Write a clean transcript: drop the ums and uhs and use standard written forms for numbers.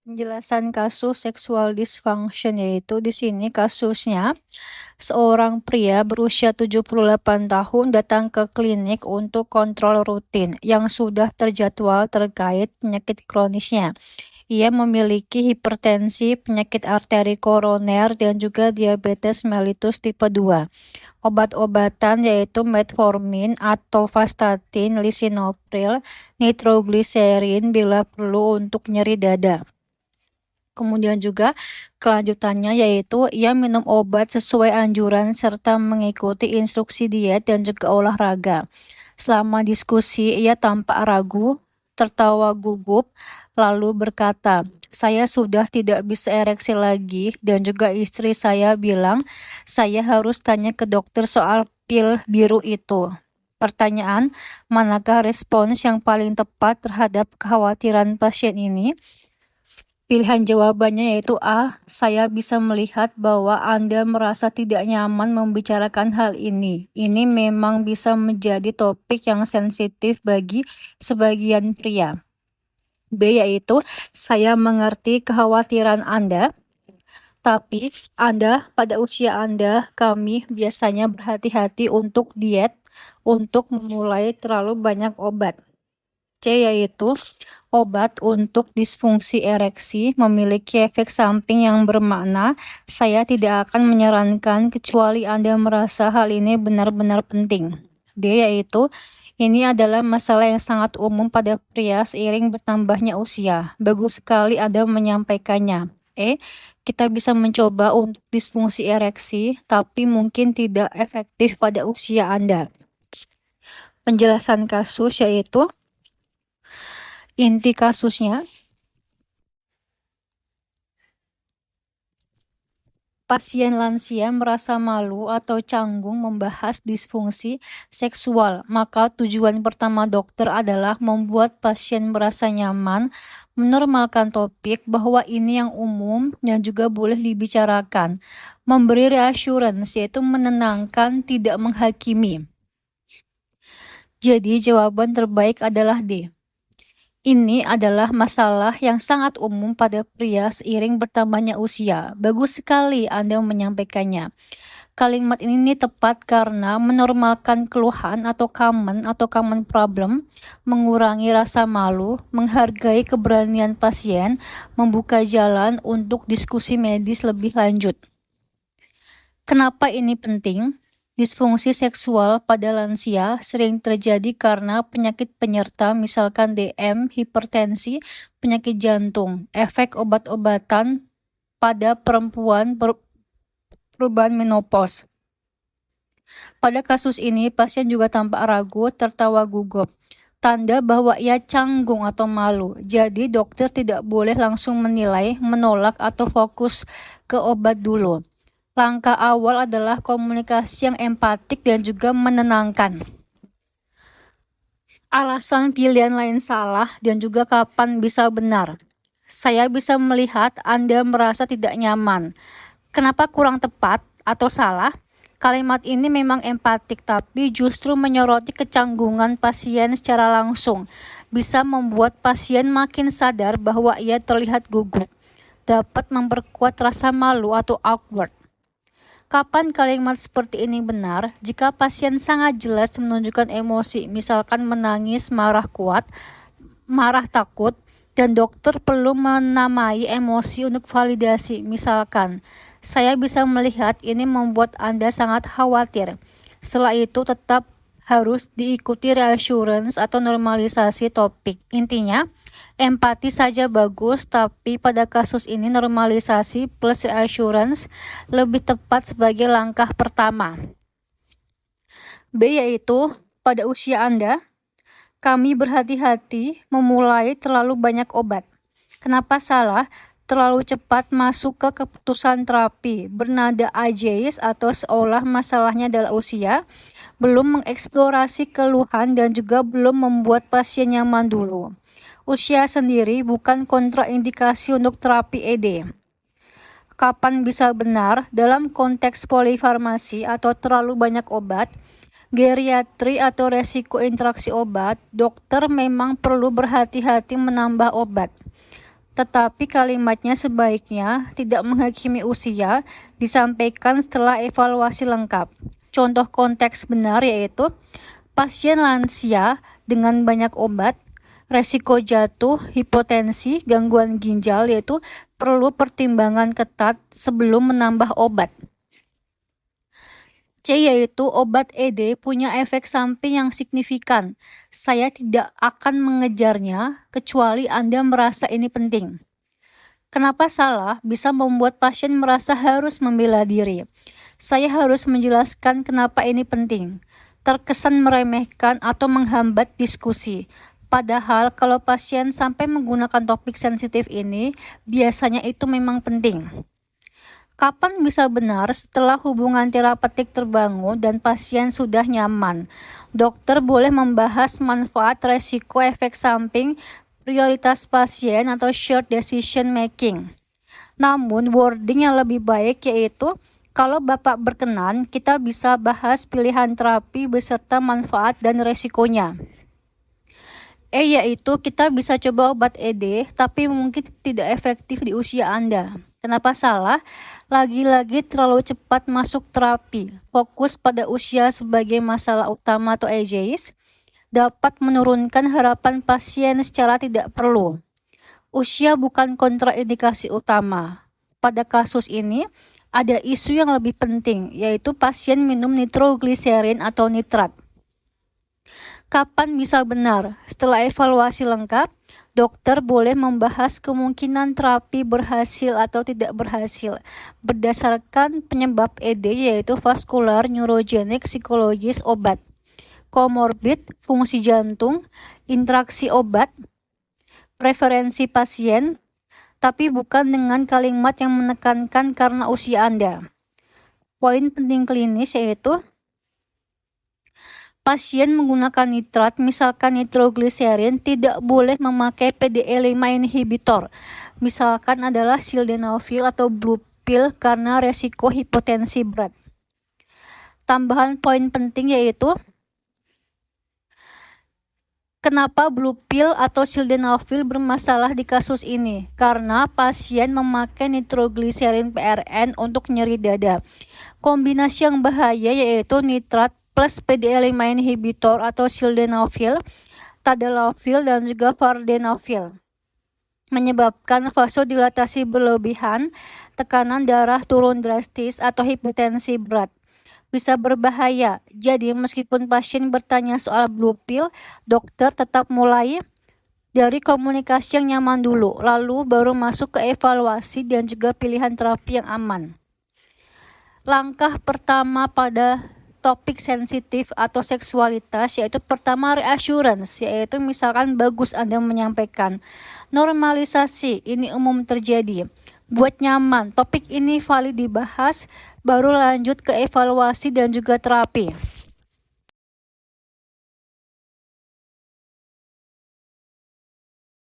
Penjelasan kasus seksual dysfunction yaitu di sini kasusnya seorang pria berusia 78 tahun datang ke klinik untuk kontrol rutin yang sudah terjadwal terkait penyakit kronisnya. Ia memiliki hipertensi, penyakit arteri koroner, dan juga diabetes mellitus tipe 2. Obat-obatan yaitu metformin, atorvastatin, lisinopril, nitrogliserin bila perlu untuk nyeri dada. Kemudian juga kelanjutannya yaitu ia minum obat sesuai anjuran serta mengikuti instruksi diet dan juga olahraga. Selama diskusi ia tampak ragu, tertawa gugup, lalu berkata, "Saya sudah tidak bisa ereksi lagi," dan juga istri saya bilang, "Saya harus tanya ke dokter soal pil biru itu." Pertanyaan, manakah respons yang paling tepat terhadap kekhawatiran pasien ini? Pilihan jawabannya yaitu A. Saya bisa melihat bahwa Anda merasa tidak nyaman membicarakan hal ini. Ini memang bisa menjadi topik yang sensitif bagi sebagian pria. B. Yaitu saya mengerti kekhawatiran Anda, tapi pada usia Anda, kami biasanya berhati-hati untuk diet untuk memulai terlalu banyak obat. C. Yaitu obat untuk disfungsi ereksi memiliki efek samping yang bermakna. Saya tidak akan menyarankan kecuali Anda merasa hal ini benar-benar penting. D. Yaitu ini adalah masalah yang sangat umum pada pria seiring bertambahnya usia. Bagus sekali Anda menyampaikannya. E. Kita bisa mencoba untuk disfungsi ereksi, tapi mungkin tidak efektif pada usia Anda. Penjelasan kasus yaitu inti kasusnya, pasien lansia merasa malu atau canggung membahas disfungsi seksual, maka tujuan pertama dokter adalah membuat pasien merasa nyaman, menormalkan topik bahwa ini yang umum yang juga boleh dibicarakan, memberi reassurance yaitu menenangkan, tidak menghakimi. Jadi jawaban terbaik adalah D. Ini adalah masalah yang sangat umum pada pria seiring bertambahnya usia. Bagus sekali Anda menyampaikannya. Kalimat ini tepat karena menormalkan keluhan atau common problem, mengurangi rasa malu, menghargai keberanian pasien, membuka jalan untuk diskusi medis lebih lanjut. Kenapa ini penting? Disfungsi seksual pada lansia sering terjadi karena penyakit penyerta misalkan DM, hipertensi, penyakit jantung, efek obat-obatan pada perempuan perubahan menopause. Pada kasus ini, pasien juga tampak ragu, tertawa gugup. Tanda bahwa ia canggung atau malu. Jadi dokter tidak boleh langsung menilai, menolak atau fokus ke obat dulu. Langkah awal adalah komunikasi yang empatik dan juga menenangkan. Alasan pilihan lain salah dan juga kapan bisa benar. Saya bisa melihat Anda merasa tidak nyaman. Kenapa kurang tepat atau salah? Kalimat ini memang empatik tapi justru menyoroti kecanggungan pasien secara langsung. Bisa membuat pasien makin sadar bahwa ia terlihat gugup. Dapat memperkuat rasa malu atau awkward. Kapan kalimat seperti ini benar? Jika pasien sangat jelas menunjukkan emosi, misalkan menangis, marah kuat, marah takut, dan dokter perlu menamai emosi untuk validasi. Misalkan, saya bisa melihat ini membuat Anda sangat khawatir. Setelah itu tetap harus diikuti reassurance atau normalisasi topik. Intinya, empati saja bagus, tapi pada kasus ini normalisasi plus reassurance lebih tepat sebagai langkah pertama. B. Yaitu, pada usia Anda, kami berhati-hati memulai terlalu banyak obat. Kenapa salah? Terlalu cepat masuk ke keputusan terapi, bernada ageist atau seolah masalahnya adalah usia, belum mengeksplorasi keluhan dan juga belum membuat pasien nyaman dulu. Usia sendiri bukan kontraindikasi untuk terapi ED. Kapan bisa benar? Dalam konteks polifarmasi atau terlalu banyak obat, geriatri atau resiko interaksi obat, dokter memang perlu berhati-hati menambah obat. Tetapi kalimatnya sebaiknya tidak menghakimi usia, disampaikan setelah evaluasi lengkap. Contoh konteks benar yaitu pasien lansia dengan banyak obat, resiko jatuh, hipotensi, gangguan ginjal yaitu perlu pertimbangan ketat sebelum menambah obat. C yaitu obat ED punya efek samping yang signifikan. Saya tidak akan mengejarnya kecuali Anda merasa ini penting. Kenapa salah bisa membuat pasien merasa harus membela diri. Saya harus menjelaskan kenapa ini penting. Terkesan meremehkan atau menghambat diskusi. Padahal kalau pasien sampai menggunakan topik sensitif ini, biasanya itu memang penting. Kapan bisa benar setelah hubungan terapeutik terbangun dan pasien sudah nyaman? Dokter boleh membahas manfaat, resiko, efek samping, prioritas pasien atau shared decision making. Namun wording yang lebih baik yaitu kalau Bapak berkenan, kita bisa bahas pilihan terapi beserta manfaat dan resikonya. Yaitu kita bisa coba obat ED tapi mungkin tidak efektif di usia Anda. Kenapa salah? Lagi-lagi terlalu cepat masuk terapi. Fokus pada usia sebagai masalah utama atau ageist dapat menurunkan harapan pasien secara tidak perlu. Usia bukan kontraindikasi utama. Pada kasus ini, ada isu yang lebih penting, yaitu pasien minum nitrogliserin atau nitrat. Kapan bisa benar? Setelah evaluasi lengkap, dokter boleh membahas kemungkinan terapi berhasil atau tidak berhasil berdasarkan penyebab ED yaitu vaskular, neurogenik, psikologis, obat, komorbid, fungsi jantung, interaksi obat, preferensi pasien, tapi bukan dengan kalimat yang menekankan karena usia Anda. Poin penting klinis yaitu pasien menggunakan nitrat, misalkan nitrogliserin, tidak boleh memakai PDE5 inhibitor, misalkan adalah sildenafil atau blue pill karena resiko hipotensi berat. Tambahan poin penting yaitu kenapa blue pill atau sildenafil bermasalah di kasus ini? Karena pasien memakai nitrogliserin PRN untuk nyeri dada. Kombinasi yang bahaya yaitu nitrat plus PDE5 inhibitor atau sildenafil, tadalafil, dan juga vardenafil. Menyebabkan vasodilatasi berlebihan, tekanan darah turun drastis, atau hipertensi berat. Bisa berbahaya. Jadi meskipun pasien bertanya soal blue pill, dokter tetap mulai dari komunikasi yang nyaman dulu, lalu baru masuk ke evaluasi dan juga pilihan terapi yang aman. Langkah pertama pada topik sensitif atau seksualitas yaitu pertama reassurance, yaitu misalkan bagus Anda menyampaikan. Normalisasi, ini umum terjadi. Buat nyaman, topik ini valid dibahas, baru lanjut ke evaluasi dan juga terapi.